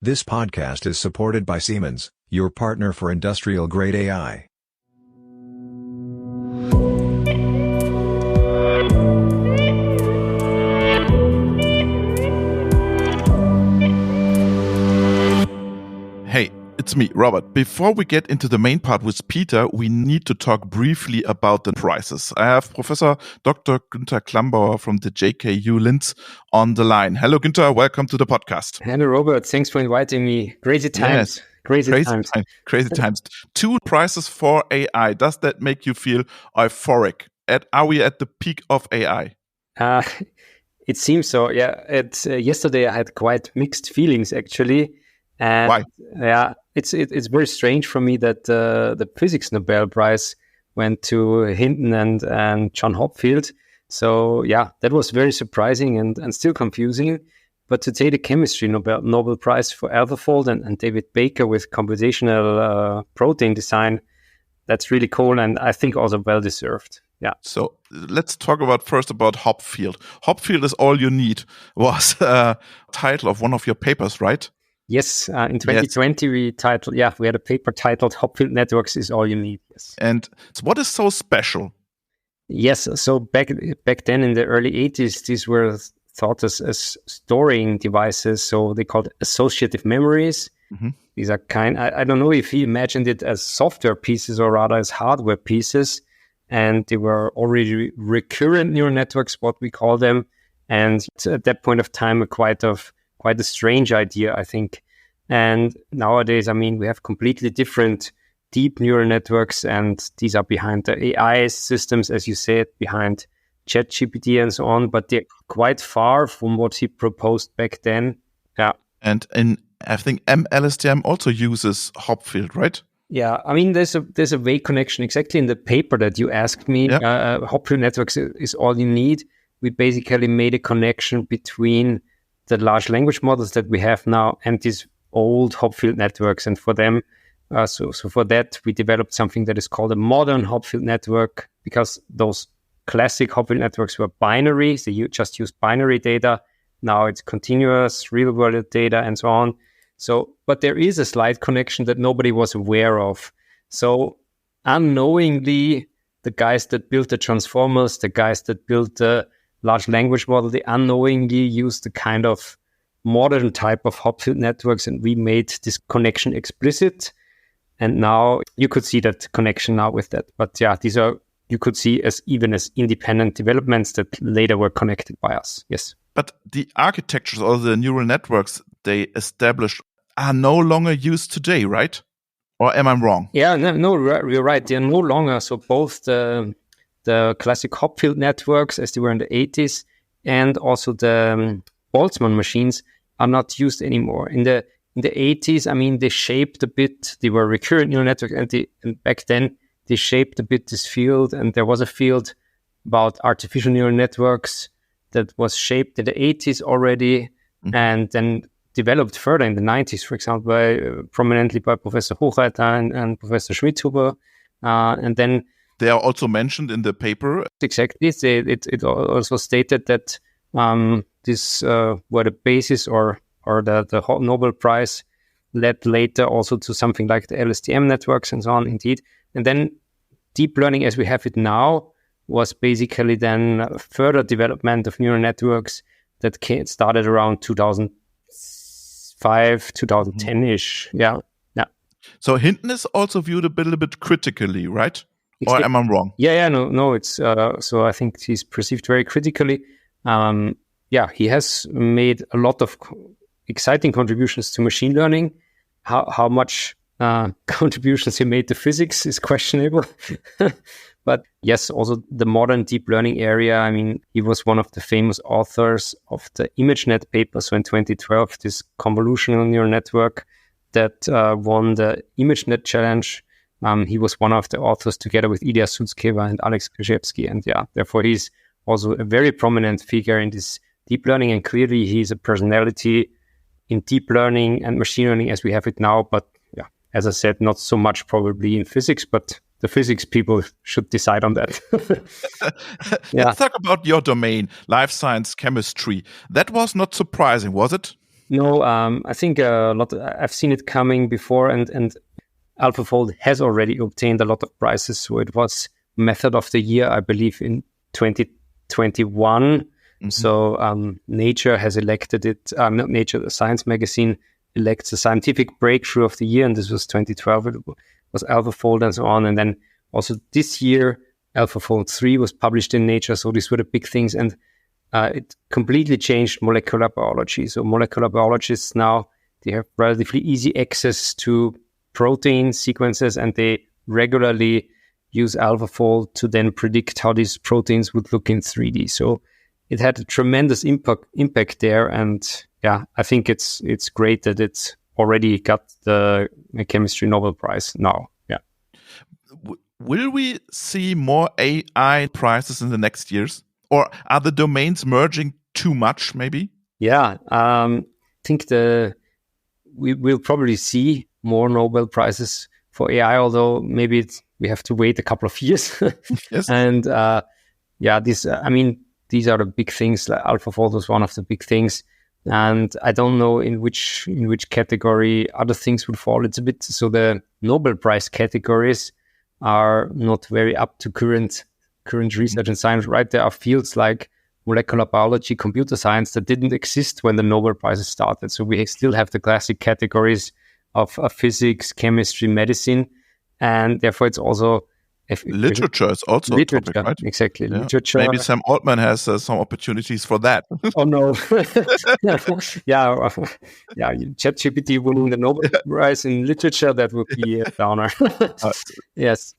This podcast is supported by SIEMENS, your partner for industrial-grade AI. Hey, it's me, Robert. Before we get into the main part with Peter, we need to talk briefly about the prizes. I have Professor Dr. Günther Klambauer from the JKU Linz on the line. Hello, Günther. Welcome to the podcast. Hello, Robert. Thanks for inviting me. Crazy times. Yes. Crazy times. Crazy times. 2 prizes for AI. Does that make you feel euphoric? Are we at the peak of AI? It seems so. Yeah. Yesterday I had quite mixed feelings, actually. And why? Yeah, it's very strange for me that the physics Nobel Prize went to Hinton and John Hopfield. So yeah, that was very surprising and still confusing. But today the chemistry Nobel Prize for AlphaFold and David Baker with computational protein design, that's really cool and I think also well deserved. Yeah. So let's talk first about Hopfield. Hopfield is all you need was a title of one of your papers, right? Yes, in 2020 we had a paper titled Hopfield Networks is All You Need. Yes. And what is so special? Yes, so back then in the early 80s, these were thought as storing devices, so they called associative memories. Mm-hmm. These are I don't know if he imagined it as software pieces or rather as hardware pieces, and they were already recurrent neural networks, what we call them, and at that point of time quite a strange idea, I think. And nowadays, I mean, we have completely different deep neural networks, and these are behind the AI systems, as you said, behind ChatGPT and so on, but they're quite far from what he proposed back then. Yeah. And I think xLSTM also uses Hopfield, right? Yeah, I mean, there's a vague connection exactly in the paper that you asked me. Yeah. Hopfield networks is all you need. We basically made a connection between the large language models that we have now and these old Hopfield networks. And for them, so for that, we developed something that is called a modern Hopfield network, because those classic Hopfield networks were binary. So you just use binary data. Now it's continuous real world data and so on. So, but there is a slight connection that nobody was aware of. So unknowingly, the guys that built the transformers, the guys that built the large language model, they unknowingly used the kind of modern type of Hopfield networks, and we made this connection explicit. And now you could see that connection now with that. But yeah, these are, you could see as independent developments that later were connected by us. Yes. But the architectures or the neural networks they established are no longer used today, right? Or am I wrong? Yeah, no, you're right. They're no longer. So both the classic Hopfield networks, as they were in the 80s, and also the Boltzmann machines are not used anymore. In the 80s, I mean, they shaped a bit. They were recurrent neural network, and back then they shaped a bit this field. And there was a field about artificial neural networks that was shaped in the 80s already, and then developed further in the 90s, for example, prominently by Professor Hochreiter and Professor Schmidhuber, and then they are also mentioned in the paper. Exactly. It also stated that this were the basis or the whole Nobel Prize led later also to something like the LSTM networks and so on, indeed. And then deep learning as we have it now was basically then further development of neural networks that started around 2005, 2010-ish. Yeah. So Hinton is also viewed a little bit critically, right? Or am I wrong? No. It's so I think he's perceived very critically. He has made a lot of exciting contributions to machine learning. How much contributions he made to physics is questionable. But yes, also the modern deep learning area. I mean, he was one of the famous authors of the ImageNet paper. So in 2012, this convolutional neural network that won the ImageNet challenge. He was one of the authors together with Ilya Sutskever and Alex Krzyzewski. And therefore he's also a very prominent figure in this deep learning. And clearly he's a personality in deep learning and machine learning as we have it now. But as I said, not so much probably in physics, but the physics people should decide on that. Let's talk about your domain, life science chemistry. That was not surprising, was it? No, I think a lot. I've seen it coming before, and AlphaFold has already obtained a lot of prizes. So it was Method of the Year, I believe, in 2021. Mm-hmm. So Nature has elected it. Not Nature, the Science magazine elects a scientific breakthrough of the year, and this was 2012. It was AlphaFold and so on. And then also this year, AlphaFold 3 was published in Nature. So these were the big things, and it completely changed molecular biology. So molecular biologists now, they have relatively easy access to protein sequences, and they regularly use AlphaFold to then predict how these proteins would look in 3D. So it had a tremendous impact there. And yeah, I think it's great that it's already got the chemistry Nobel Prize now. Yeah. Will we see more AI prizes in the next years? Or are the domains merging too much, maybe? Yeah, I think we will probably see more Nobel Prizes for AI, although maybe we have to wait a couple of years. Yes. And these are the big things. Like AlphaFold was one of the big things. And I don't know in which category other things would fall. It's a bit, so the Nobel Prize categories are not very up to current research and science, right? There are fields like molecular biology, computer science that didn't exist when the Nobel Prizes started. So we still have the classic categories of physics, chemistry, medicine, and therefore it's also literature is also a topic, right? Exactly, yeah. Literature. Maybe Sam Altman has some opportunities for that. Oh no, yeah. ChatGPT winning the Nobel Prize in literature, that would be a downer. Yes.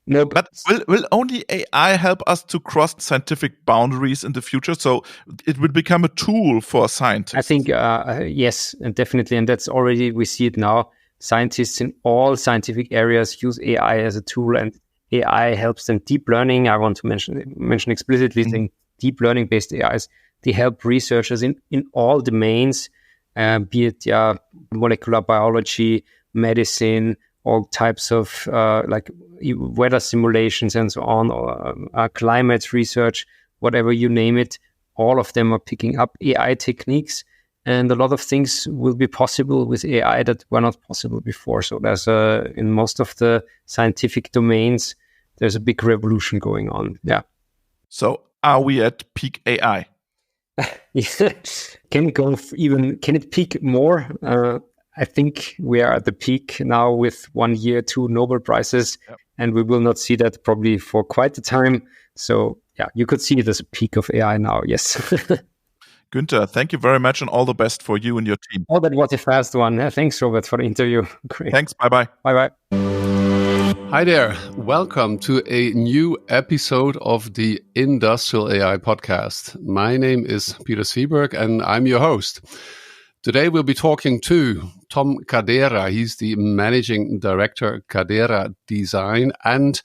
No, but will only AI help us to cross scientific boundaries in the future? So it will become a tool for scientists. I think yes, and definitely, and that's already, we see it now. Scientists in all scientific areas use AI as a tool, and AI helps them. Deep learning, I want to mention explicitly, saying deep learning based AIs, they help researchers in all domains, be it molecular biology, medicine, all types of like weather simulations and so on, or climate research, whatever you name it. All of them are picking up AI techniques, and a lot of things will be possible with AI that were not possible before. So there's in most of the scientific domains, there's a big revolution going on. Yeah. So are we at peak AI? Can it peak more? I think we are at the peak now with 1 year, 2 Nobel Prizes, and we will not see that probably for quite a time. So yeah, you could see it as a peak of AI now, yes. Günther, thank you very much, and all the best for you and your team. Oh, that was a fast one. Thanks, Robert, for the interview. Great. Thanks. Bye-bye. Bye-bye. Hi there. Welcome to a new episode of the Industrial AI podcast. My name is Peter Sieberg, and I'm your host. Today we'll be talking to Tom Cadera. He's the Managing Director, CaderaDesign, and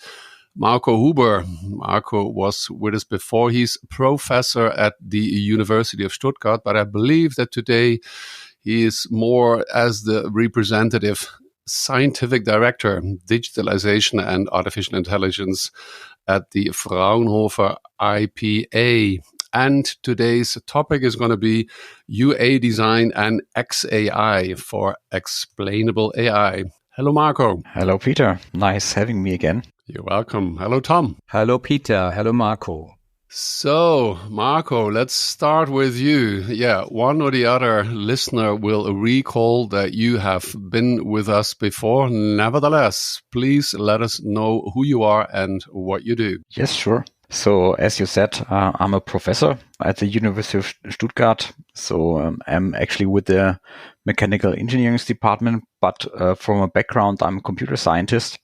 Marco Huber. Marco was with us before. He's professor at the University of Stuttgart, but I believe that today he is more as the representative scientific director, digitalization and artificial intelligence at the Fraunhofer IPA. And today's topic is going to be UA design and XAI for explainable AI. Hello, Marco. Hello, Peter. Nice having me again. You're welcome. Hello, Tom. Hello, Peter. Hello, Marco. So, Marco, let's start with you. Yeah, one or the other listener will recall that you have been with us before. Nevertheless, please let us know who you are and what you do. Yes, sure. So, as you said, I'm a professor at the University of Stuttgart. So, I'm actually with the mechanical engineering department, but from a background, I'm a computer scientist.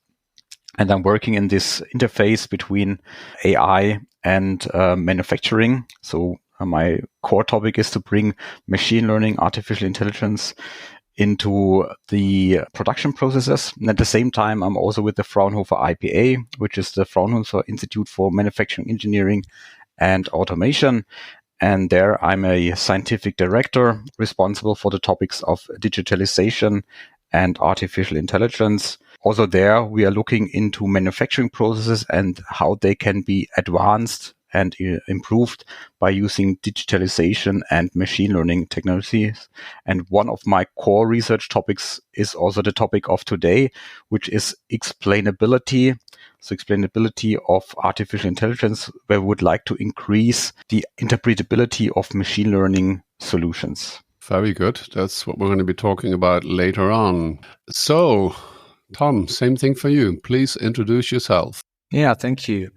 And I'm working in this interface between AI and manufacturing. So my core topic is to bring machine learning, artificial intelligence into the production processes. And at the same time, I'm also with the Fraunhofer IPA, which is the Fraunhofer Institute for Manufacturing Engineering and Automation. And there I'm a scientific director responsible for the topics of digitalization and artificial intelligence. Also there, we are looking into manufacturing processes and how they can be advanced and improved by using digitalization and machine learning technologies. And one of my core research topics is also the topic of today, which is explainability. So explainability of artificial intelligence, where we would like to increase the interpretability of machine learning solutions. Very good. That's what we're going to be talking about later on. So, Tom, same thing for you. Please introduce yourself. Yeah, thank you.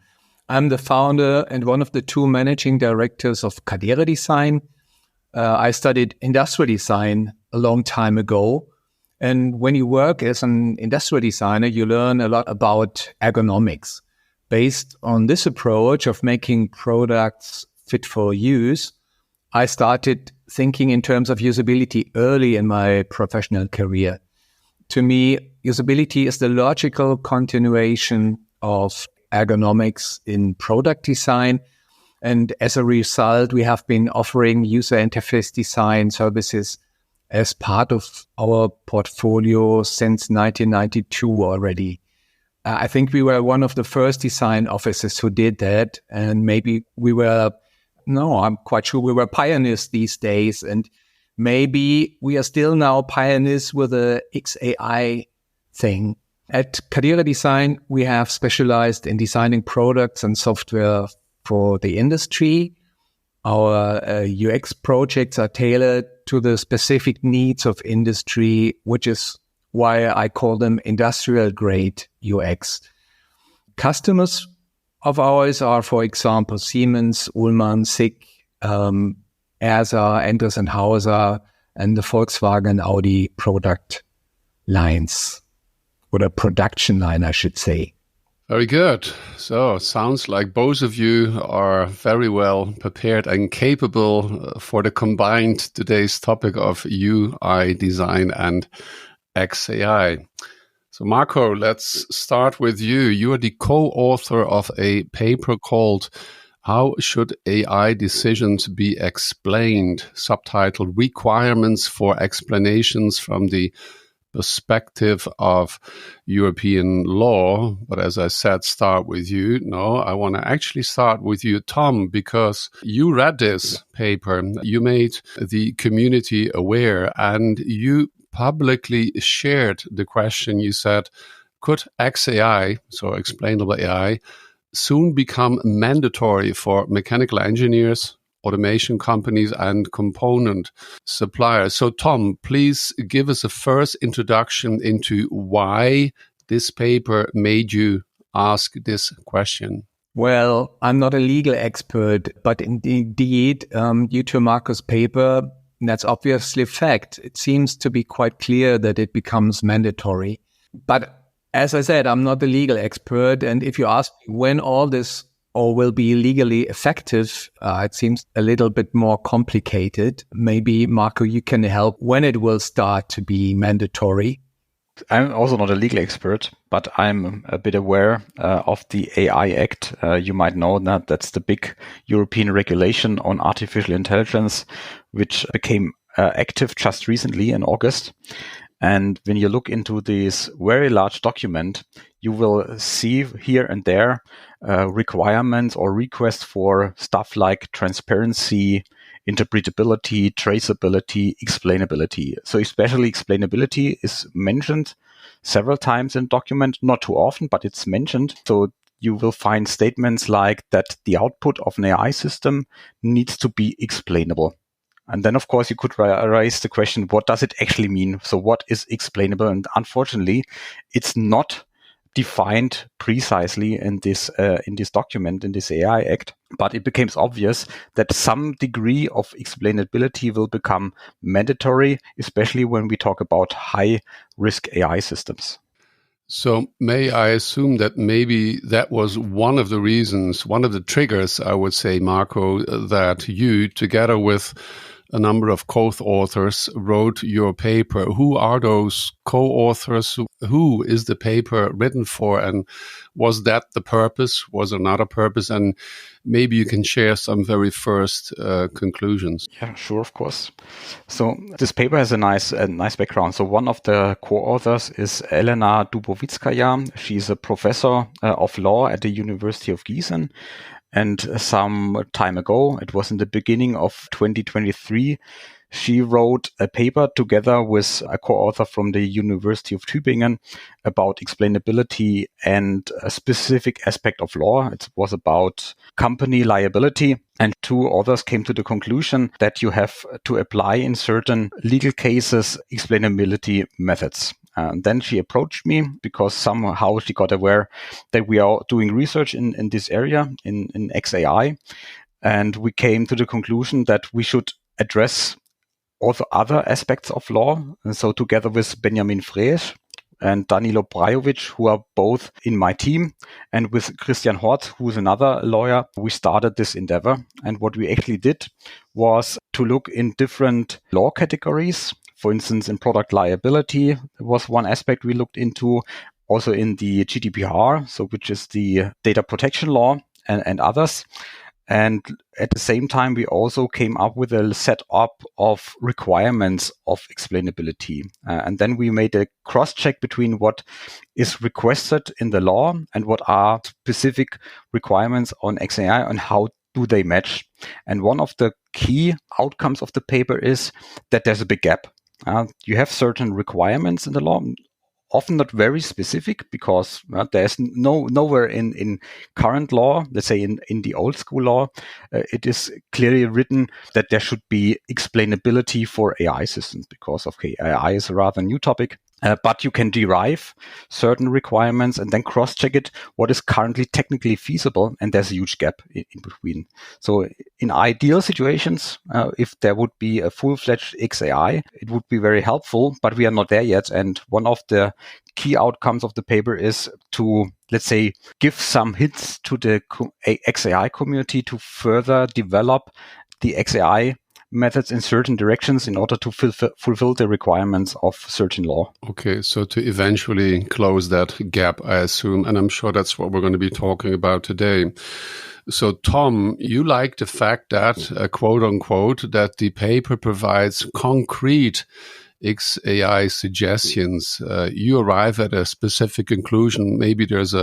I'm the founder and one of the two managing directors of CaderaDesign. I studied industrial design a long time ago. And when you work as an industrial designer, you learn a lot about ergonomics. Based on this approach of making products fit for use, I started thinking in terms of usability early in my professional career. To me, usability is the logical continuation of ergonomics in product design. And as a result, we have been offering user interface design services as part of our portfolio since 1992 already. I think we were one of the first design offices who did that. And maybe I'm quite sure we were pioneers these days. And maybe we are still now pioneers with the XAI thing. At CaderaDesign, we have specialized in designing products and software for the industry. Our UX projects are tailored to the specific needs of industry, which is why I call them industrial grade UX. Customers of ours are, for example, Siemens, Ullmann, SICK, ERSA, Endres & Hauser, and the Volkswagen and Audi product lines, or the production line, I should say. Very good. So, sounds like both of you are very well prepared and capable for the combined today's topic of UI design and XAI. So, Marco, let's start with you. You are the co-author of a paper called How Should AI Decisions Be Explained? Subtitled Requirements for Explanations from the Perspective of European Law. But as I said, start with you. No, I want to actually start with you, Tom, because you read this paper, you made the community aware, and you publicly shared the question. You said, could XAI, so explainable AI, soon become mandatory for mechanical engineers, automation companies, and component suppliers? So, Tom, please give us a first introduction into why this paper made you ask this question. Well, I'm not a legal expert, but indeed, due to Marco's paper, that's obviously a fact. It seems to be quite clear that it becomes mandatory. But as I said, I'm not the legal expert. And if you ask me when all this or will be legally effective, it seems a little bit more complicated. Maybe, Marco, you can help when it will start to be mandatory. I'm also not a legal expert, but I'm a bit aware of the AI Act. You might know that that's the big European regulation on artificial intelligence, which became active just recently in August. And when you look into this very large document, you will see here and there requirements or requests for stuff like transparency, interpretability, traceability, explainability. So especially explainability is mentioned several times in document, not too often, but it's mentioned. So you will find statements like that the output of an AI system needs to be explainable. And then, of course, you could raise the question, what does it actually mean? So what is explainable? And unfortunately, it's not defined precisely in this document, in this AI Act. But it becomes obvious that some degree of explainability will become mandatory, especially when we talk about high-risk AI systems. So may I assume that maybe that was one of the reasons, one of the triggers, I would say, Marco, that you, together with a number of co-authors, wrote your paper. Who are those co-authors? Who is the paper written for? And was that the purpose? Was another purpose? And maybe you can share some very first conclusions. Yeah, sure, of course. So this paper has a nice background. So one of the co-authors is Elena Dubovitskaya. She's a professor of law at the University of Gießen. And some time ago, it was in the beginning of 2023, she wrote a paper together with a co-author from the University of Tübingen about explainability and a specific aspect of law. It was about company liability. And two authors came to the conclusion that you have to apply in certain legal cases explainability methods. And then she approached me because somehow she got aware that we are doing research in this area, in XAI. And we came to the conclusion that we should address also other aspects of law. And so together with Benjamin Freesch and Danilo Brajovic, who are both in my team, and with Christian Hort, who is another lawyer, we started this endeavor. And what we actually did was to look in different law categories. For instance, in product liability was one aspect we looked into, also in the GDPR, so which is the data protection law, and others. And at the same time, we also came up with a set up of requirements of explainability. And then we made a cross-check between what is requested in the law and what are specific requirements on XAI and how do they match. And one of the key outcomes of the paper is that there's a big gap. You have certain requirements in the law, often not very specific, because there's nowhere in current law, let's say in the old school law, it is clearly written that there should be explainability for AI systems, because AI is a rather new topic. But you can derive certain requirements and then cross-check it, what is currently technically feasible, and there's a huge gap in between. So in ideal situations, if there would be a full-fledged XAI, it would be very helpful, but we are not there yet. And one of the key outcomes of the paper is to, let's say, give some hints to the XAI community to further develop the XAI methods in certain directions in order to fulfill the requirements of certain law. Okay, so to eventually close that gap, I assume, and I'm sure that's what we're going to be talking about today. So, Tom, you like the fact that, quote unquote, that the paper provides concrete XAI suggestions. You arrive at a specific conclusion. Maybe there's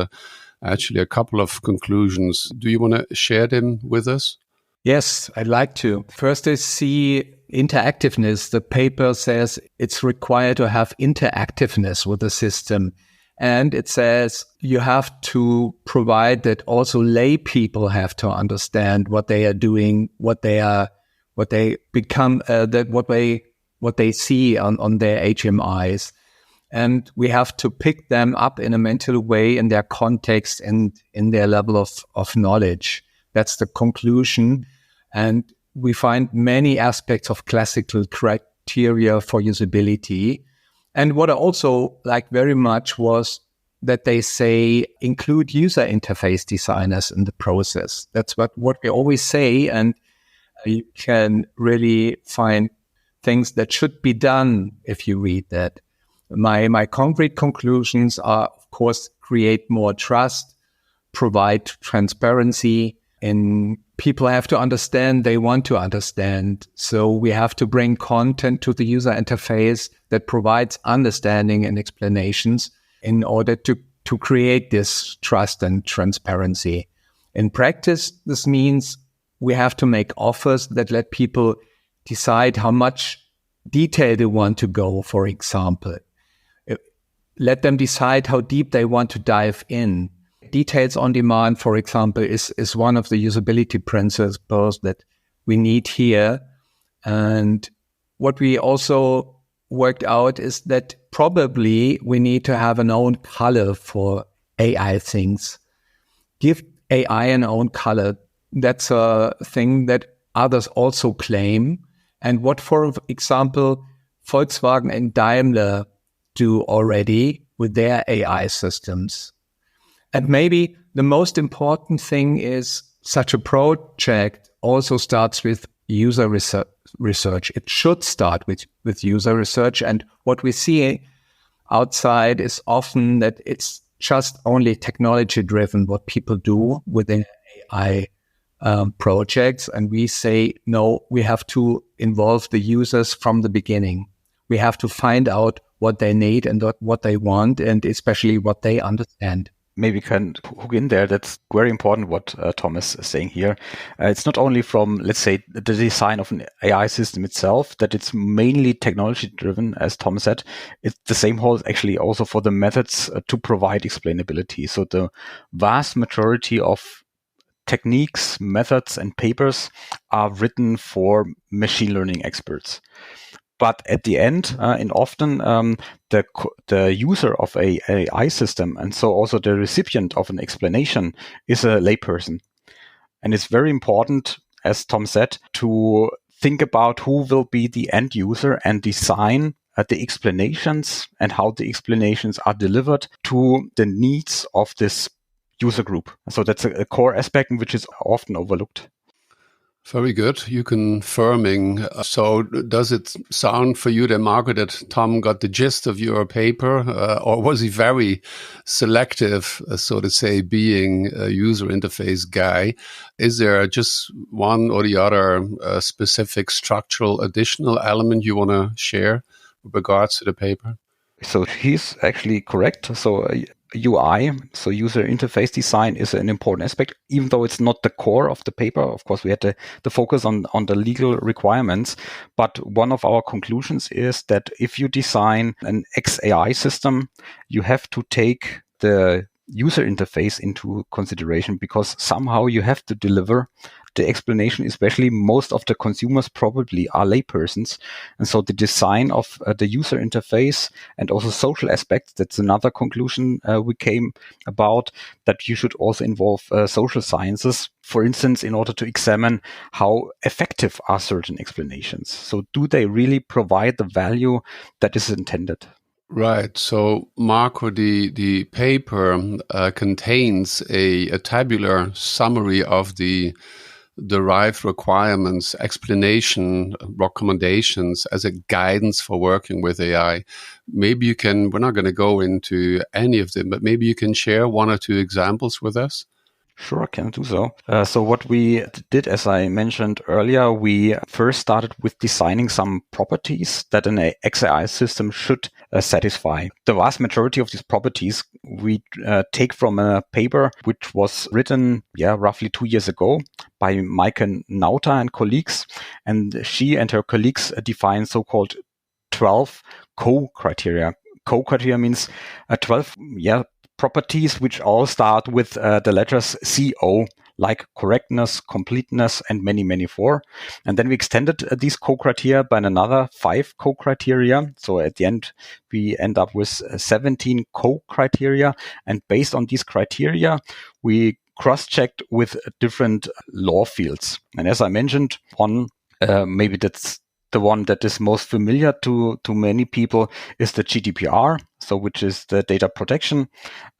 actually a couple of conclusions. Do you want to share them with us? Yes, I'd like to. First is see interactiveness. The paper says it's required to have interactiveness with the system. And it says you have to provide that also lay people have to understand what they are doing, what they become, what they see on their HMIs. And we have to pick them up in a mental way in their context and in their level of knowledge. That's the conclusion. And we find many aspects of classical criteria for usability. And what I also like very much was that they say include user interface designers in the process. That's what we always say. And you can really find things that should be done if you read that. My concrete conclusions are, of course, create more trust, provide transparency, and people have to understand, they want to understand. So we have to bring content to the user interface that provides understanding and explanations in order to create this trust and transparency. In practice, this means we have to make offers that let people decide how much detail they want to go, for example. Let them decide how deep they want to dive in. Details on demand, for example, is one of the usability principles that we need here. And what we also worked out is that probably we need to have an own color for AI things. Give AI an own color. That's a thing that others also claim. And what, for example, Volkswagen and Daimler do already with their AI systems. And maybe the most important thing is such a project also starts with user research. It should start with user research. And what we see outside is often that it's just only technology driven, what people do within AI projects. And we say, no, we have to involve the users from the beginning. We have to find out what they need and what they want, and especially what they understand. maybe can hook in there, that's very important what Thomas is saying here. It's not only from, let's say, the design of an AI system itself, that it's mainly technology driven, as Thomas said. It's the same holds actually also for the methods to provide explainability. So the vast majority of techniques, methods, and papers are written for machine learning experts. But at the end, and often the user of a AI system, and so also the recipient of an explanation, is a layperson. And it's very important, as Tom said, to think about who will be the end user and design the explanations and how the explanations are delivered to the needs of this user group. So that's a core aspect which is often overlooked. Very good. You confirming. So does it sound for you, then, Marco, that Tom got the gist of your paper, or was he very selective, so to say, being a user interface guy? Is there just one or the other specific structural additional element you want to share with regards to the paper? So he's actually correct. So UI, so user interface design, is an important aspect, even though it's not the core of the paper. Of course, we had the focus on the legal requirements. But one of our conclusions is that if you design an XAI system, you have to take the user interface into consideration, because somehow you have to deliver the explanation. Especially most of the consumers probably are laypersons. And so the design of the user interface and also social aspects, that's another conclusion we came about, that you should also involve social sciences, for instance, in order to examine how effective are certain explanations. So do they really provide the value that is intended? Right. So, Marco, the paper contains a tabular summary of the derived requirements, explanation, recommendations as a guidance for working with AI. Maybe you can, we're not going to go into any of them, but maybe you can share one or two examples with us. Sure, I can do so. So what we did, as I mentioned earlier, we first started with designing some properties that an XAI system should satisfy. The vast majority of these properties we take from a paper which was written roughly 2 years ago by Maike Nauta and colleagues. And she and her colleagues defined so-called 12 co-criteria. Co-criteria means 12 properties which all start with the letters CO, like correctness, completeness, and many, many more. And then we extended these co-criteria by another 5 co-criteria. So at the end, we end up with 17 co-criteria. And based on these criteria, we cross-checked with different law fields. And as I mentioned, one, maybe that's the one that is most familiar to many people, is the GDPR, so which is the data protection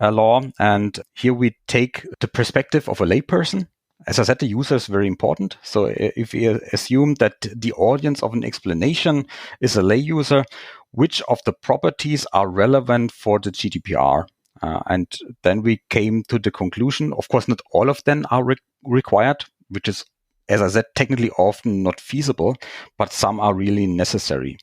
law. And here we take the perspective of a layperson. As I said, the user is very important. So if we assume that the audience of an explanation is a lay user, which of the properties are relevant for the GDPR? And then we came to the conclusion, of course, not all of them are required, which is, as I said, technically often not feasible, but some are really necessary.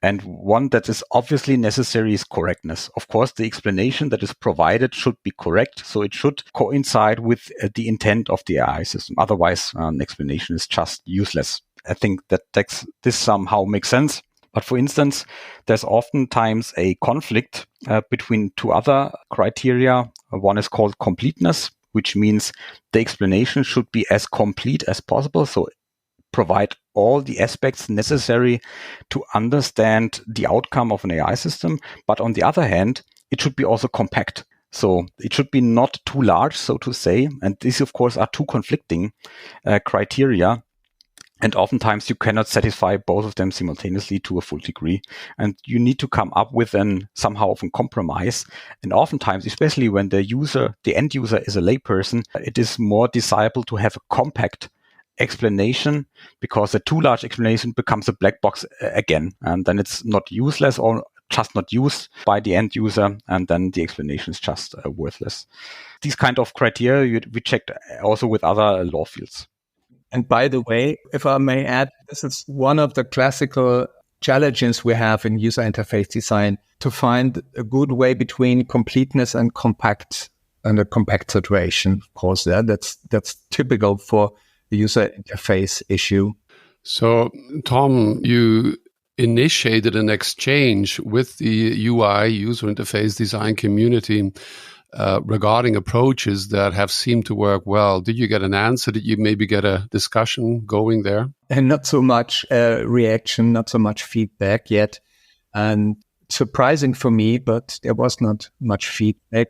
And one that is obviously necessary is correctness. Of course, the explanation that is provided should be correct. So it should coincide with the intent of the AI system. Otherwise, an explanation is just useless. I think that this somehow makes sense. But for instance, there's oftentimes a conflict between 2 other criteria. One is called completeness, which means the explanation should be as complete as possible. So provide all the aspects necessary to understand the outcome of an AI system. But on the other hand, it should be also compact. So it should be not too large, so to say. And these, of course, are 2 conflicting criteria. And oftentimes you cannot satisfy both of them simultaneously to a full degree. And you need to come up with somehow of a compromise. And oftentimes, especially when the end user is a layperson, it is more desirable to have a compact explanation, because a too large explanation becomes a black box again. And then it's not useless or just not used by the end user. And then the explanation is just worthless. These kind of criteria we checked also with other law fields. And by the way, if I may add, this is one of the classical challenges we have in user interface design, to find a good way between completeness and compact under compact situation. Of course, that's typical for the user interface issue. So, Tom, you initiated an exchange with the UI, user interface design community, regarding approaches that have seemed to work well. Did you get an answer? Did you maybe get a discussion going there? And not so much reaction, not so much feedback yet. And surprising for me, but there was not much feedback.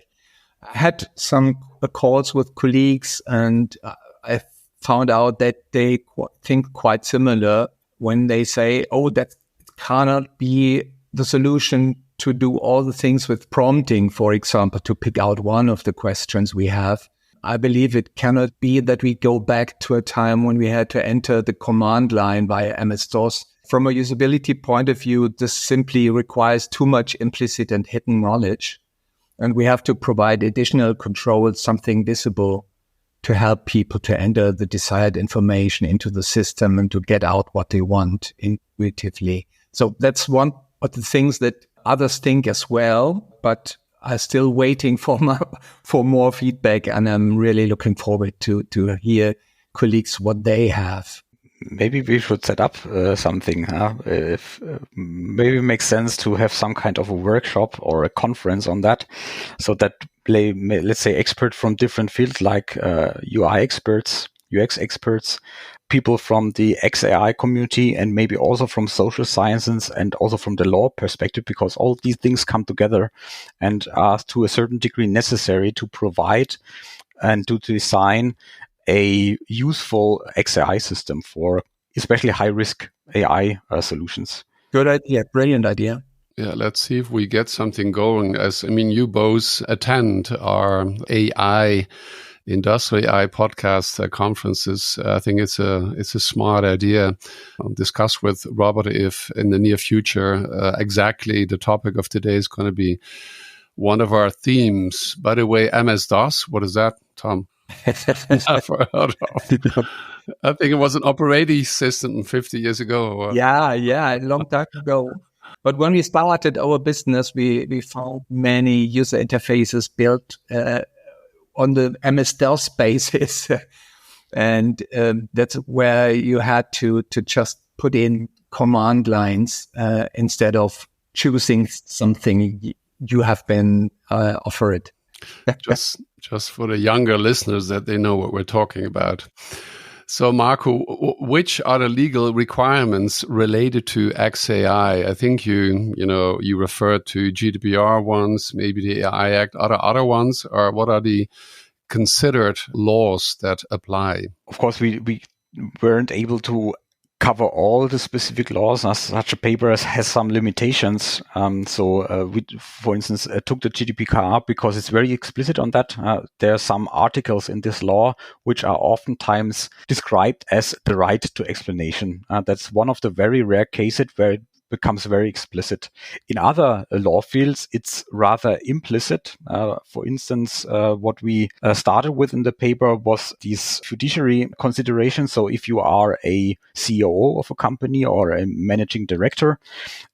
I had some calls with colleagues, and I found out that they think quite similar when they say, oh, that cannot be the solution to do all the things with prompting, for example, to pick out one of the questions we have. I believe it cannot be that we go back to a time when we had to enter the command line via MS-DOS. From a usability point of view, this simply requires too much implicit and hidden knowledge. And we have to provide additional controls, something visible, to help people to enter the desired information into the system and to get out what they want intuitively. So that's one of the things that others think as well, but are still waiting for more feedback. And I'm really looking forward to hear colleagues what they have. Maybe we should set up something. If maybe it makes sense to have some kind of a workshop or a conference on that, so that let's say experts from different fields like UI experts, UX experts, people from the XAI community, and maybe also from social sciences and also from the law perspective, because all these things come together and are to a certain degree necessary to provide and to design a useful XAI system for especially high-risk AI solutions. Good idea. Brilliant idea. Yeah, let's see if we get something going. You both attend our AI, industrial AI podcast conferences. I think it's a smart idea. I'll discuss with Robert if in the near future exactly the topic of today is going to be one of our themes. By the way, MS-DOS, what is that, Tom? Never heard of. I think it was an operating system 50 years ago. Yeah, a long time ago. But when we started our business, we found many user interfaces built on the MS-DOS basis. And that's where you had to just put in command lines instead of choosing something you have been offered. Just for the younger listeners that they know what we're talking about. So, Marco, which are the legal requirements related to XAI? I think you referred to GDPR ones, maybe the AI Act. Are there other ones, or what are the considered laws that apply? Of course, we weren't able to cover all the specific laws. Such a paper has some limitations. We, for instance, took the GDPR because it's very explicit on that. There are some articles in this law which are oftentimes described as the right to explanation. That's one of the very rare cases where it becomes very explicit. In other law fields, it's rather implicit. For instance, what we started with in the paper was these fiduciary considerations. So if you are a CEO of a company or a managing director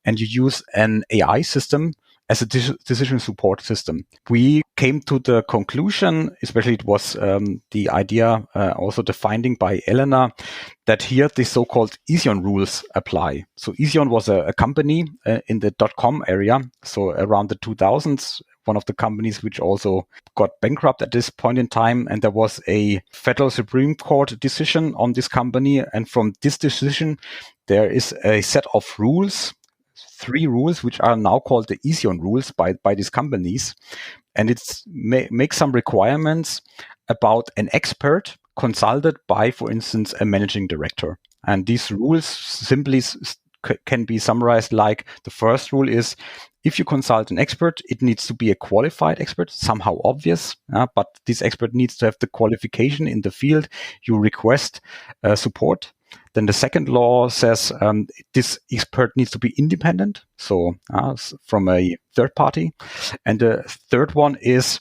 and you use an AI system as a decision support system, we came to the conclusion, especially it was the idea, also the finding by Elena, that here the so-called Esion rules apply. So Esion was a company in the .com area, so around the 2000s, one of the companies which also got bankrupt at this point in time. And there was a federal Supreme Court decision on this company. And from this decision, there is a set of rules, 3 rules, which are now called the Esion rules by these companies. And it's makes some requirements about an expert consulted by, for instance, a managing director. And these rules simply can be summarized like the first rule is, if you consult an expert, it needs to be a qualified expert, somehow obvious, but this expert needs to have the qualification in the field you request support. Then the second law says this expert needs to be independent, so from a third party. And the third one is,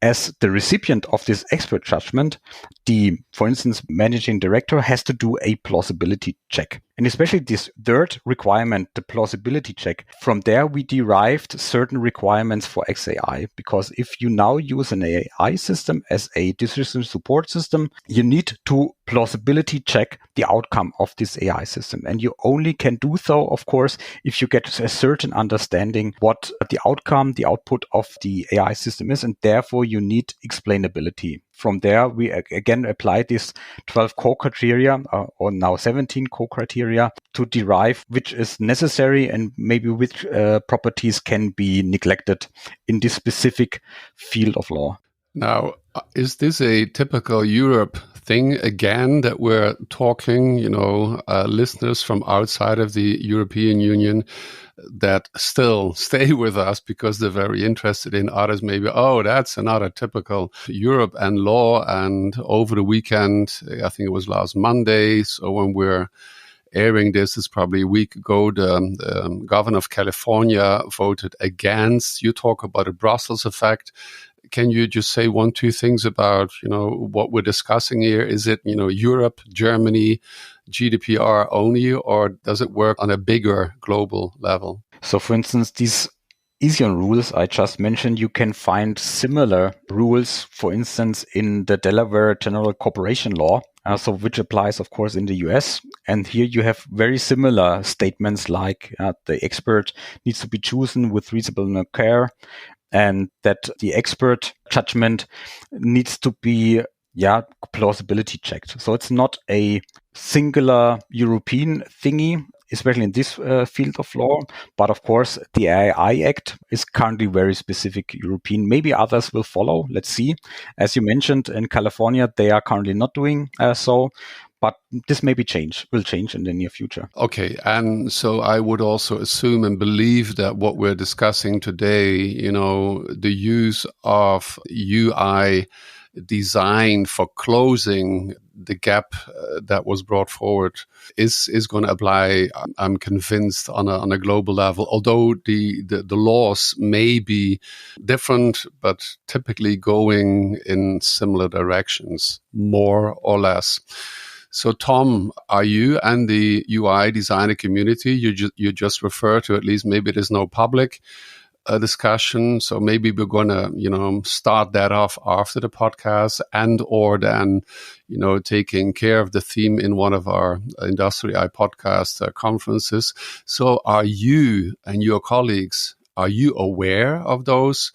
as the recipient of this expert judgment, for instance, managing director has to do a plausibility check. And especially this third requirement, the plausibility check, from there we derived certain requirements for XAI. Because if you now use an AI system as a decision support system, you need to plausibility check the outcome of this AI system. And you only can do so, of course, if you get a certain understanding what the outcome, the output of the AI system is. And therefore you need explainability. From there, we again apply this 12 core criteria, or now 17 core criteria, to derive which is necessary and maybe which properties can be neglected in this specific field of law. Now, is this a typical Europe thing again that we're talking, listeners from outside of the European Union that still stay with us because they're very interested in others? Maybe, that's another typical Europe and law. And over the weekend, I think it was last Monday, so when we're airing this, it's probably a week ago, the governor of California voted against. You talk about a Brussels effect. Can you just say 1-2 things about, what we're discussing here? Is it, Europe, Germany, GDPR only, or does it work on a bigger global level? So, for instance, these ESION rules I just mentioned, you can find similar rules, for instance, in the Delaware General Corporation Law, which applies, of course, in the US. And here you have very similar statements like the expert needs to be chosen with reasonable care, and that the expert judgment needs to be plausibility checked. So it's not a singular European thingy, especially in this field of law. But of course, the AI Act is currently very specific European. Maybe others will follow. Let's see. As you mentioned, in California, they are currently not doing so. But this may will change in the near future. Okay. And so I would also assume and believe that what we're discussing today, the use of UI design for closing the gap that was brought forward is going to apply, I'm convinced, on a global level, although the laws may be different, but typically going in similar directions, more or less. So, Tom, are you and the UI designer community, you just refer to, at least maybe there's no public discussion, so maybe we're going to, start that off after the podcast, and or then, taking care of the theme in one of our Industrial AI podcast conferences. So are you and your colleagues, are you aware of those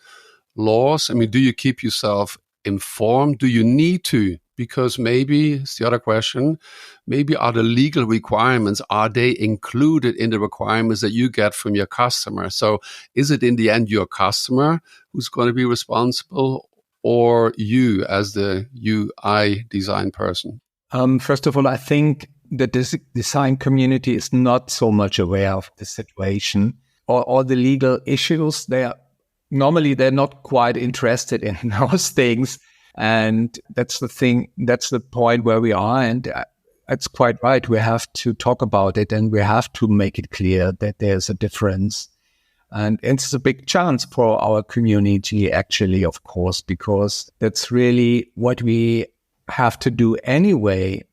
laws? I mean, do you keep yourself informed? Do you need to? Because maybe, it's the other question, maybe are the legal requirements, are they included in the requirements that you get from your customer? So is it in the end your customer who's going to be responsible, or you as the UI design person? First of all, I think that this design community is not so much aware of the situation or all the legal issues. They're not quite interested in those things. And that's the thing, that's the point where we are. And it's quite right. We have to talk about it, and we have to make it clear that there's a difference. And it's a big chance for our community, actually, of course, because that's really what we have to do anyway.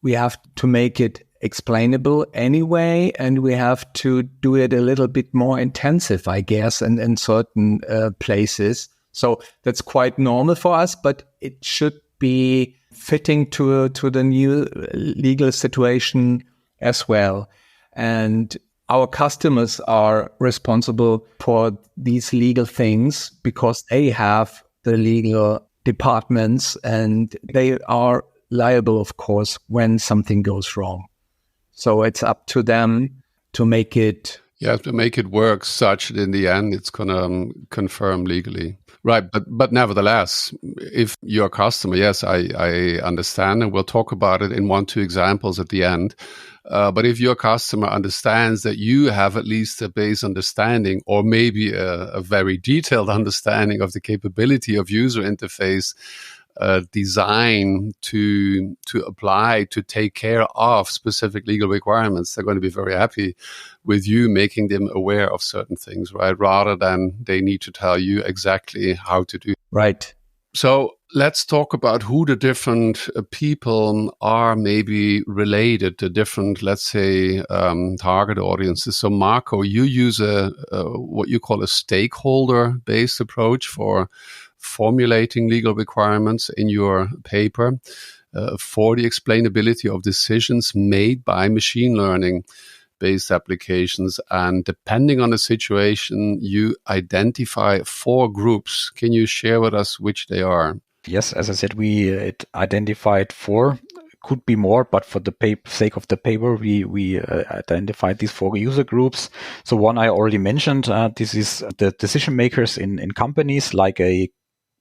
We have to make it explainable anyway, and we have to do it a little bit more intensive, I guess, and in certain places. So that's quite normal for us, but it should be fitting to the new legal situation as well. And our customers are responsible for these legal things because they have the legal departments, and they are liable, of course, when something goes wrong. So it's up to them to make it work such that in the end it's going to confirm legally. Right. But nevertheless, if you're a customer, yes, I understand. And we'll talk about it in 1-2 examples at the end. But if your customer understands that you have at least a base understanding, or maybe a very detailed understanding of the capability of user interface design to apply, to take care of specific legal requirements, they're going to be very happy with you making them aware of certain things, right? Rather than they need to tell you exactly how to do. Right. So let's talk about who the different people are maybe related to different, let's say, target audiences. So Marco, you use what you call a stakeholder-based approach for formulating legal requirements in your paper for the explainability of decisions made by machine learning based applications. And depending on the situation, you identify 4 groups. Can you share with us which they are? Yes, as I said, we identified 4. Could be more, but for the sake of the paper, we identified these 4 user groups. So one I already mentioned, this is the decision makers in companies, like a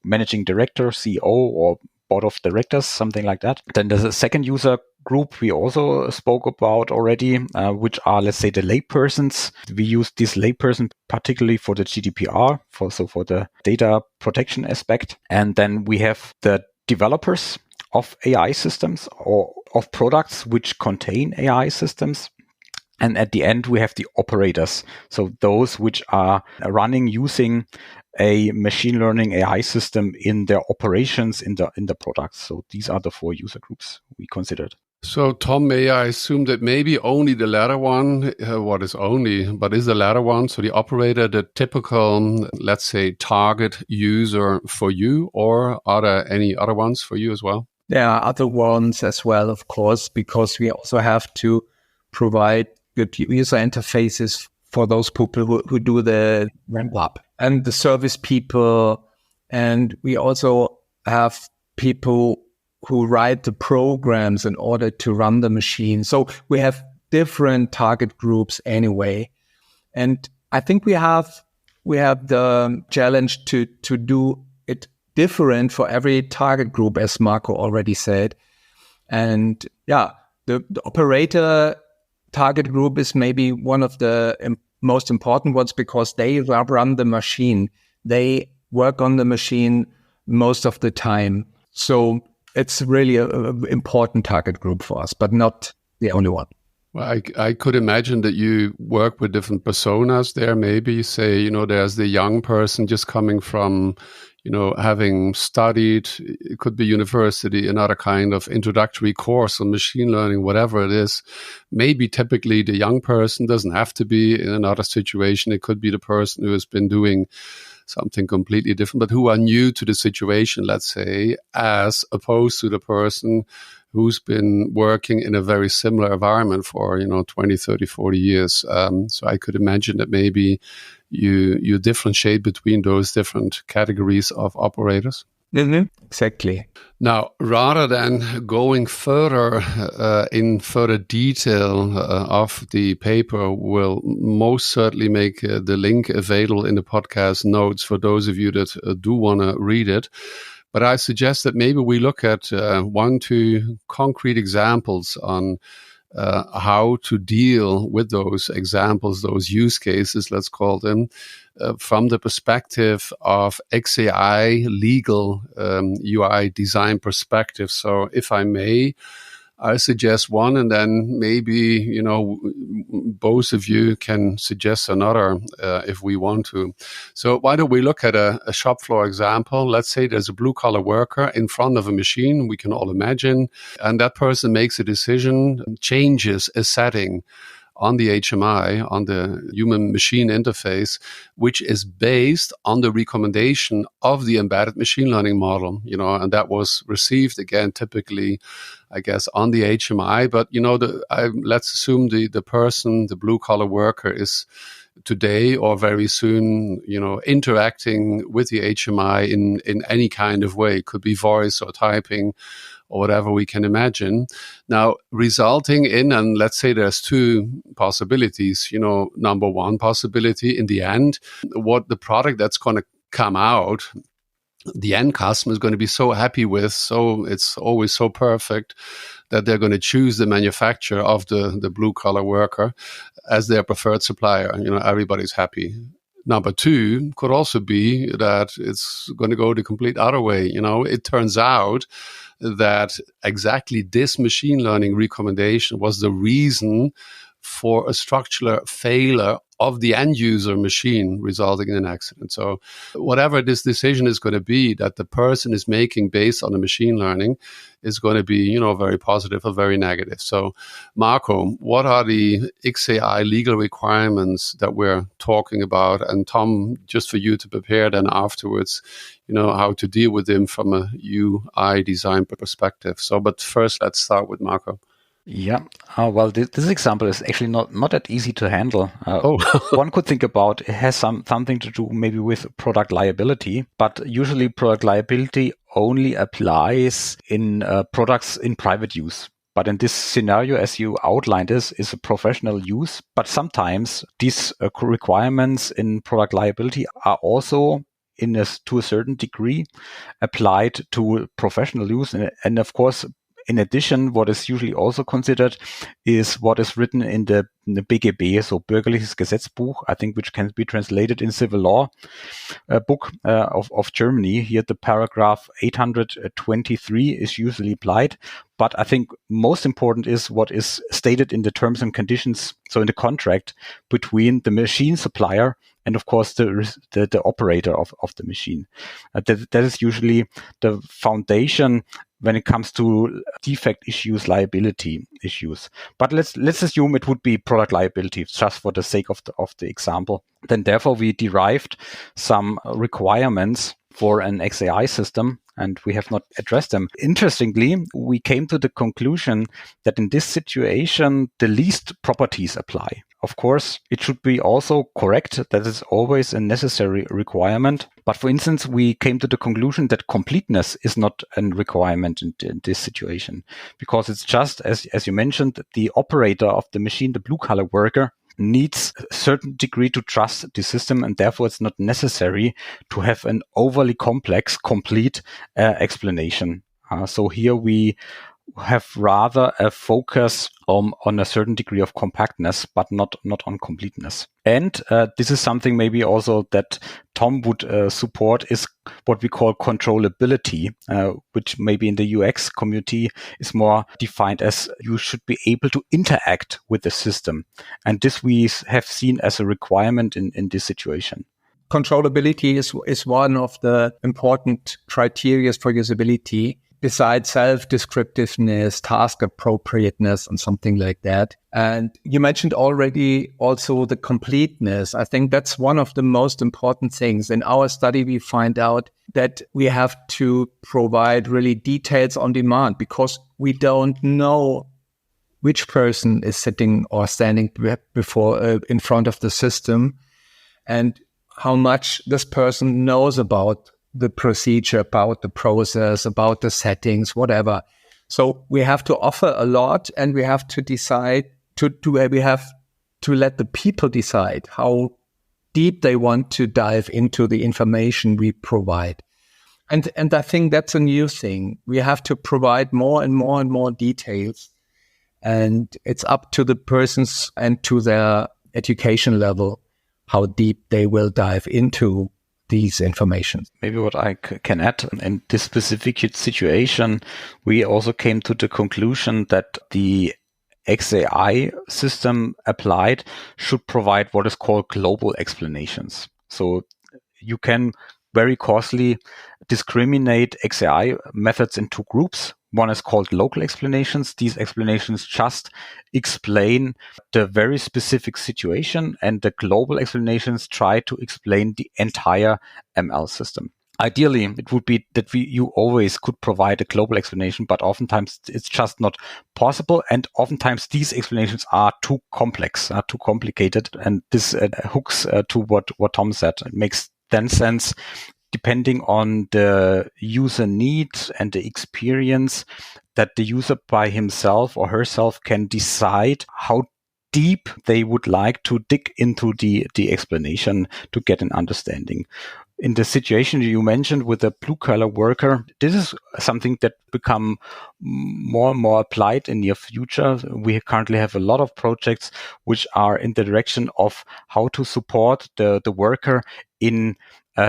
managing director, CEO, or board of directors, something like that. Then there's a second user group we also spoke about already, which are, let's say, the laypersons. We use this layperson particularly for the GDPR, for the data protection aspect. And then we have the developers of AI systems or of products which contain AI systems. And at the end, we have the operators. So those which are running using a machine learning AI system in their operations in the products. So these are the 4 user groups we considered. So Tom, may I assume that maybe only the latter one, but is the latter one, so the operator, the typical, let's say, target user for you, or are there any other ones for you as well? There are other ones as well, of course, because we also have to provide good user interfaces for those people who do the ramp up and the service people. And we also have people who write the programs in order to run the machine. So we have different target groups anyway. And I think we have the challenge to do it different for every target group, as Marco already said. And yeah, the operator target group is maybe one of the most important ones because they run the machine. They work on the machine most of the time. So it's really an important target group for us, but not the only one. Well, I could imagine that you work with different personas there. Maybe say, there's the young person just coming from, having studied, it could be university, another kind of introductory course on machine learning, whatever it is. Maybe typically the young person doesn't have to be in another situation. It could be the person who has been doing something completely different, but who are new to the situation, let's say, as opposed to the person who's been working in a very similar environment for, 20, 30, 40 years. So I could imagine that maybe you differentiate between those different categories of operators. Mm-hmm. Exactly. Now, rather than going further in further detail of the paper, we'll most certainly make the link available in the podcast notes for those of you that do want to read it. But I suggest that maybe we look at 1-2 concrete examples on how to deal with those examples, those use cases, let's call them, from the perspective of XAI legal UI design perspective. So if I may, I suggest one, and then maybe, both of you can suggest another if we want to. So why don't we look at a shop floor example? Let's say there's a blue-collar worker in front of a machine, we can all imagine, and that person makes a decision, changes a setting on the HMI, on the human-machine interface, which is based on the recommendation of the embedded machine learning model, and that was received, again, typically, I guess, on the HMI. But, let's assume the person, the blue-collar worker, is today or very soon, interacting with the HMI in any kind of way. It could be voice or typing, or whatever we can imagine. Now, resulting in, and let's say there's 2 possibilities, number one possibility, in the end, what the product that's going to come out, the end customer is going to be so happy with, so it's always so perfect that they're going to choose the manufacturer of the blue-collar worker as their preferred supplier. Everybody's happy. Number 2 could also be that it's going to go the complete other way. It turns out that exactly this machine learning recommendation was the reason for a structural failure of the end user machine resulting in an accident. So whatever this decision is going to be that the person is making based on the machine learning is going to be, very positive or very negative. So Marco, what are the XAI legal requirements that we're talking about? And Tom, just for you to prepare then afterwards, how to deal with them from a UI design perspective. So, but first, let's start with Marco. Yeah. Well, this example is actually not that easy to handle. One could think about it has something to do maybe with product liability, but usually product liability only applies in products in private use. But in this scenario, as you outlined, is a professional use. But sometimes these requirements in product liability are also to a certain degree applied to professional use. And of course, in addition, what is usually also considered is what is written in the BGB, so Bürgerliches Gesetzbuch, I think, which can be translated in civil law book of Germany. Here, the paragraph 823 is usually applied. But I think most important is what is stated in the terms and conditions, so in the contract between the machine supplier and, of course, the operator of the machine. That is usually the foundation when it comes to defect issues, liability issues. But let's assume it would be product liability, just for the sake of the example. Then therefore we derived some requirements for an XAI system, and we have not addressed them. Interestingly, we came to the conclusion that in this situation, the least properties apply. Of course, it should be also correct that it's always a necessary requirement. But for instance, we came to the conclusion that completeness is not a requirement in this situation, because it's just, as you mentioned, the operator of the machine, the blue-collar worker, needs a certain degree to trust the system, and therefore it's not necessary to have an overly complex, complete explanation. So here we have rather a focus on a certain degree of compactness, but not on completeness. And this is something maybe also that Tom would support, is what we call controllability, which maybe in the UX community is more defined as you should be able to interact with the system. And this we have seen as a requirement in this situation. Controllability is one of the important criteria for usability, besides self-descriptiveness, task appropriateness, and something like that. And you mentioned already also the completeness. I think that's one of the most important things. In our study, we find out that we have to provide really details on demand, because we don't know which person is sitting or standing in front of the system, and how much this person knows about the procedure, about the process, about the settings, whatever. So we have to offer a lot, and we have to decide we have to let the people decide how deep they want to dive into the information we provide. And I think that's a new thing. We have to provide more and more and more details, and it's up to the persons and to their education level how deep they will dive into these information. Maybe what I can add, in this specific situation, we also came to the conclusion that the XAI system applied should provide what is called global explanations. So you can very costly discriminate XAI methods in two groups. One is called local explanations. These explanations just explain the very specific situation, and the global explanations try to explain the entire ML system. Ideally, it would be that you always could provide a global explanation, but oftentimes it's just not possible. And oftentimes these explanations are too complex, are too complicated. And this hooks to what Tom said. It makes then sense, depending on the user needs and the experience, that the user by himself or herself can decide how deep they would like to dig into the explanation to get an understanding. In the situation you mentioned with the blue-collar worker, this is something that become more and more applied in near future. We currently have a lot of projects which are in the direction of how to support the worker in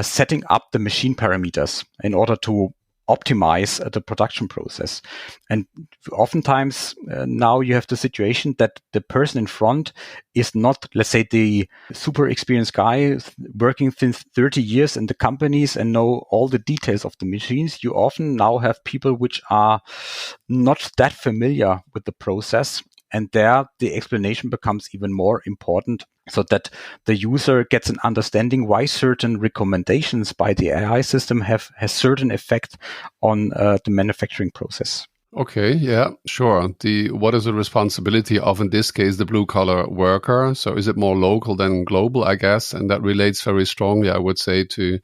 setting up the machine parameters in order to optimize the production process. And oftentimes now you have the situation that the person in front is not, let's say, the super experienced guy working since 30 years in the companies and know all the details of the machines. You often now have people which are not that familiar with the process. And there the explanation becomes even more important, so that the user gets an understanding why certain recommendations by the AI system has certain effect on the manufacturing process. Okay, yeah, sure. What is the responsibility of, in this case, the blue-collar worker? So is it more local than global, I guess? And that relates very strongly, I would say, to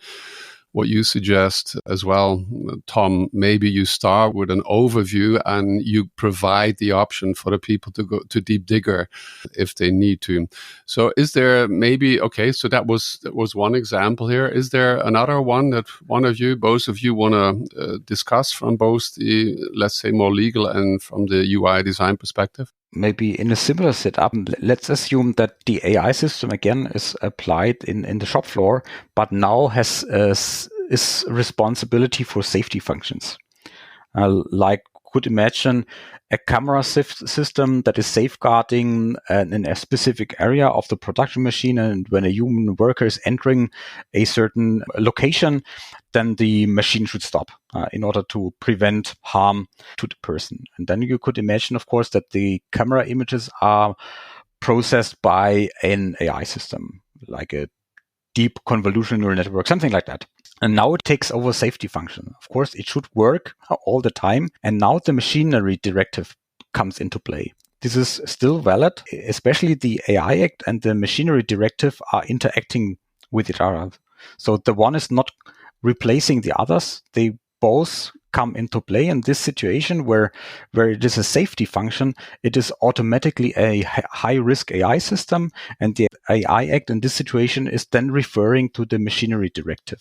what you suggest as well. Tom, maybe you start with an overview and you provide the option for the people to go to deep digger if they need to. So is there maybe, okay, so that was one example here. Is there another one that both of you want to discuss from both the, let's say, more legal and from the UI design perspective? Maybe in a similar setup, let's assume that the AI system again is applied in the shop floor, but now has is responsibility for safety functions. Like could imagine a camera system that is safeguarding in a specific area of the production machine, and when a human worker is entering a certain location, then the machine should stop in order to prevent harm to the person. And then you could imagine, of course, that the camera images are processed by an AI system, like a deep convolutional neural network, something like that. And now it takes over safety function. Of course, it should work all the time. And now the machinery directive comes into play. This is still valid, especially the AI Act and the machinery directive are interacting with each other. So the one is not replacing the others. They both come into play in this situation where it is a safety function. It is automatically a high-risk AI system, and the AI Act in this situation is then referring to the machinery directive.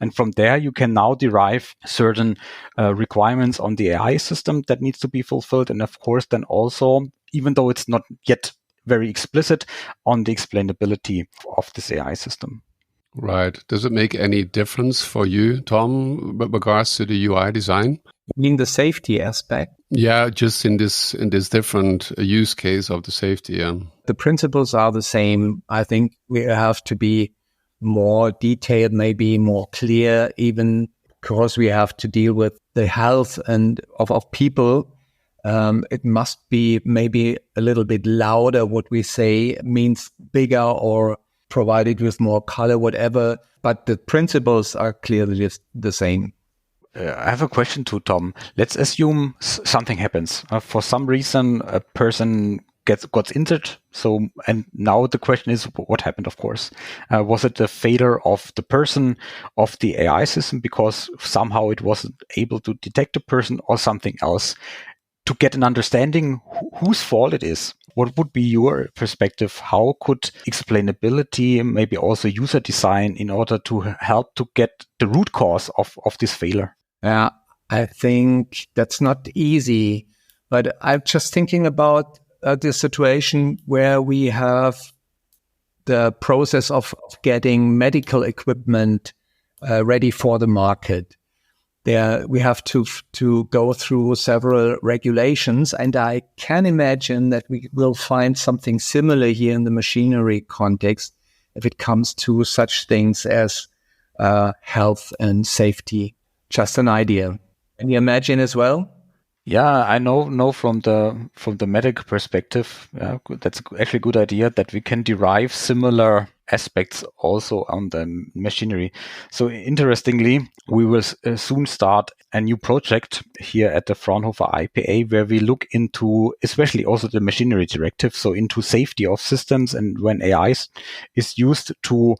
And from there, you can now derive certain requirements on the AI system that needs to be fulfilled. And of course, then also, even though it's not yet very explicit, on the explainability of this AI system. Right. Does it make any difference for you, Tom, with regards to the UI design? You mean the safety aspect? Yeah, just in this different use case of the safety. Yeah. The principles are the same. I think we have to be more detailed, maybe more clear, even because we have to deal with the health and of people. It must be maybe a little bit louder. What we say means bigger or provided with more color, whatever, but the principles are clearly just the same. I have a question to Tom. Let's assume something happens. For some reason, a person got injured. So, and now the question is, what happened, of course? Was it the failure of the person, of the AI system, because somehow it wasn't able to detect the person, or something else? To get an understanding whose fault it is, what would be your perspective? How could explainability, maybe also user design, in order to help to get the root cause of this failure? I think that's not easy, but I'm just thinking about the situation where we have the process of getting medical equipment ready for the market. There we have to go through several regulations, and I can imagine that we will find something similar here in the machinery context if it comes to such things as health and safety. Just an idea. Can you imagine as well? Yeah, I know from the medical perspective, that's actually a good idea that we can derive similar aspects also on the machinery. So interestingly, we will soon start a new project here at the Fraunhofer IPA where we look into especially also the machinery directive, so into safety of systems and when AI is used to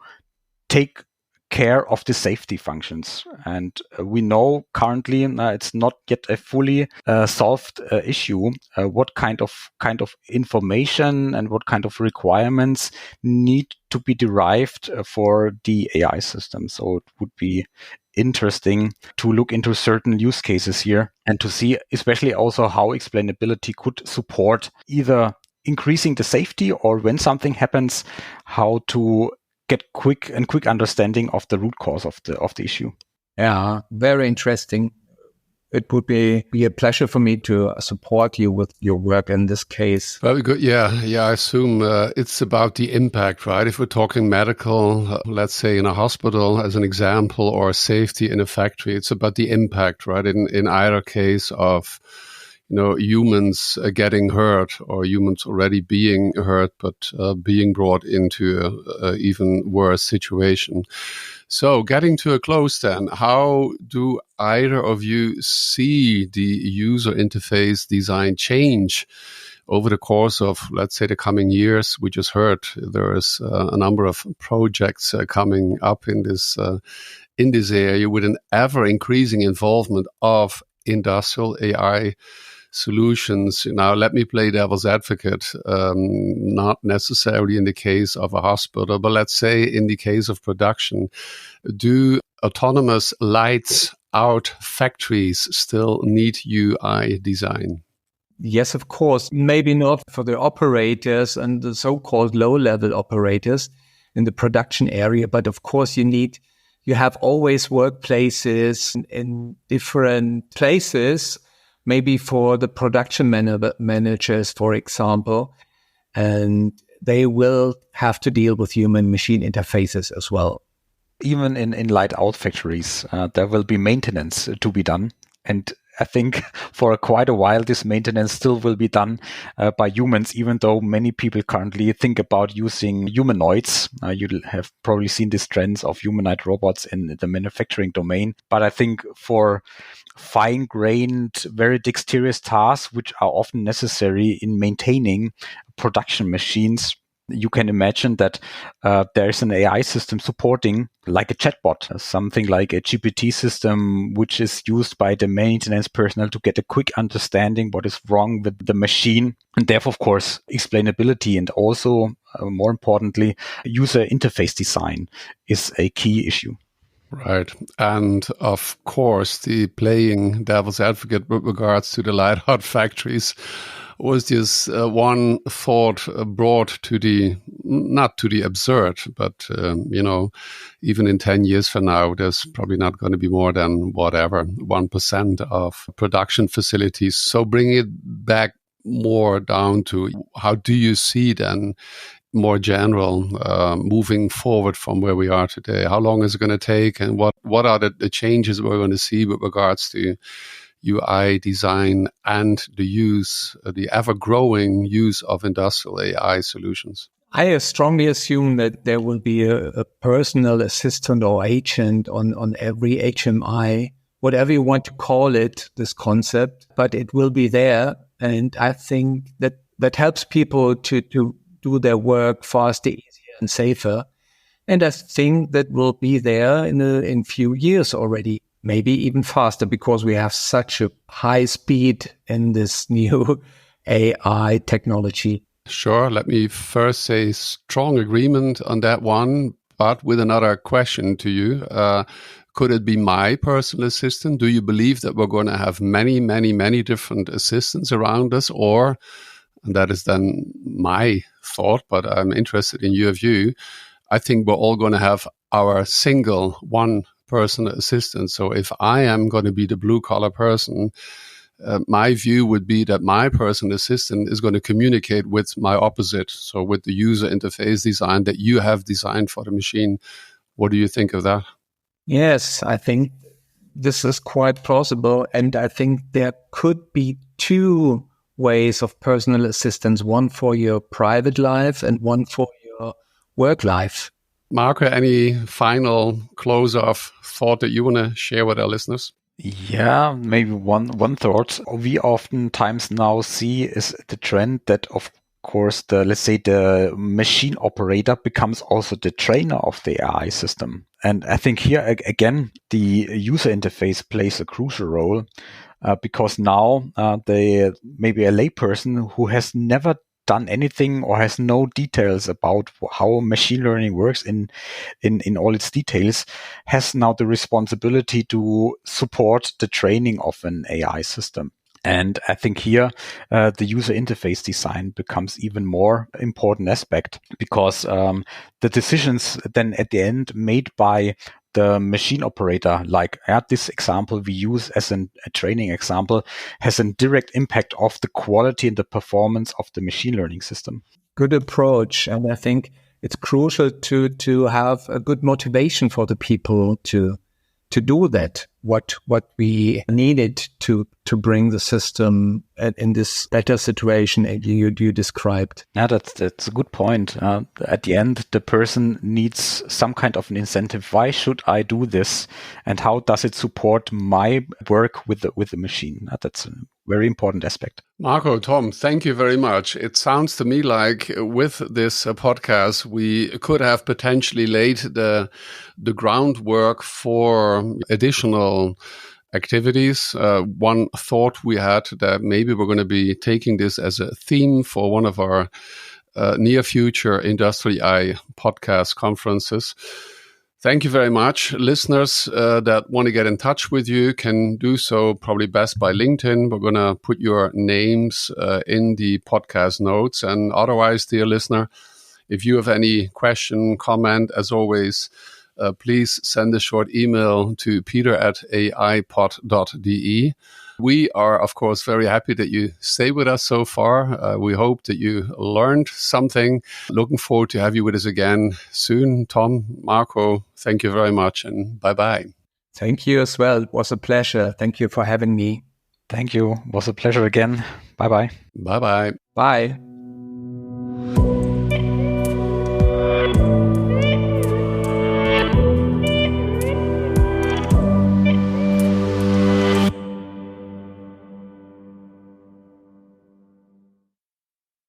take care of the safety functions. And we know currently it's not yet a fully solved issue. What kind of information and what kind of requirements need to be derived for the AI system. So it would be interesting to look into certain use cases here and to see especially also how explainability could support either increasing the safety or when something happens, how to get quick understanding of the root cause of the issue. Yeah, very interesting. it would be a pleasure for me to support you with your work in this case. Very good. Yeah. I assume it's about the impact, right? If we're talking medical, let's say in a hospital as an example, or safety in a factory, it's about the impact, right? In either case of humans getting hurt or humans already being hurt, but being brought into an even worse situation. So getting to a close then, how do either of you see the user interface design change over the course of, let's say, the coming years? We just heard there is a number of projects coming up in this area with an ever increasing involvement of industrial AI solutions. Now, let me play devil's advocate, not necessarily in the case of a hospital, but let's say in the case of production. Do autonomous lights out factories still need UI design? Yes, of course. Maybe not for the operators and the so-called low-level operators in the production area, but of course you have always workplaces in different places, maybe for the production managers, for example, and they will have to deal with human-machine interfaces as well. Even in light-out factories, there will be maintenance to be done. And I think for quite a while, this maintenance still will be done by humans, even though many people currently think about using humanoids. You have probably seen these trends of humanoid robots in the manufacturing domain. But I think for fine-grained, very dexterous tasks, which are often necessary in maintaining production machines, you can imagine that there's an AI system supporting, like a chatbot, something like a GPT system, which is used by the maintenance personnel to get a quick understanding what is wrong with the machine. And therefore, of course, explainability and also, more importantly, user interface design is a key issue. Right. And of course, the playing devil's advocate with regards to the light-out factories was just one thought brought to the, not to the absurd, but, even in 10 years from now, there's probably not going to be more than 1% of production facilities. So bring it back more down to how do you see then more general, moving forward from where we are today? How long is it going to take, and what are the changes we're going to see with regards to UI design and the ever-growing use of industrial AI solutions? I strongly assume that there will be a personal assistant or agent on every HMI, whatever you want to call it, this concept, but it will be there. And I think that helps people to do their work faster, easier, and safer. And I think that will be there in few years already, maybe even faster, because we have such a high speed in this new AI technology. Sure. Let me first say strong agreement on that one, but with another question to you. Could it be my personal assistant? Do you believe that we're going to have many, many, many different assistants around us? Or, and that is then my thought, but I'm interested in your view, I think we're all going to have our single one personal assistant. So if I am going to be the blue collar person, my view would be that my personal assistant is going to communicate with my opposite. So with the user interface design that you have designed for the machine. What do you think of that? Yes, I think this is quite plausible. And I think there could be two ways of personal assistance, one for your private life and one for your work life. Marco, any final close-off thought that you want to share with our listeners? Yeah, maybe one thought we oftentimes now see is the trend that, of course, the machine operator becomes also the trainer of the AI system. And I think here, again, the user interface plays a crucial role because now maybe a layperson who has never done anything or has no details about how machine learning works in all its details has now the responsibility to support the training of an AI system. And I think here the user interface design becomes even more important aspect because the decisions then at the end made by the machine operator, like this example we use as a training example, has a direct impact of the quality and the performance of the machine learning system. Good approach. And I think it's crucial to have a good motivation for the people to do that, what we needed to bring the system in this better situation you described. Yeah, that's a good point. At the end, the person needs some kind of an incentive. Why should I do this? And how does it support my work with the machine? That's a very important aspect. Marco, Tom, thank you very much. It sounds to me like with this podcast, we could have potentially laid the groundwork for additional activities. One thought we had that maybe we're going to be taking this as a theme for one of our near future Industrial AI podcast conferences. Thank you very much. Listeners that want to get in touch with you can do so probably best by LinkedIn. We're going to put your names in the podcast notes. And otherwise, dear listener, if you have any question, comment, as always, please send a short email to peter@aipod.de. We are, of course, very happy that you stay with us so far. We hope that you learned something. Looking forward to have you with us again soon. Tom, Marco, thank you very much and bye-bye. Thank you as well. It was a pleasure. Thank you for having me. Thank you. It was a pleasure again. Bye-bye. Bye-bye. Bye.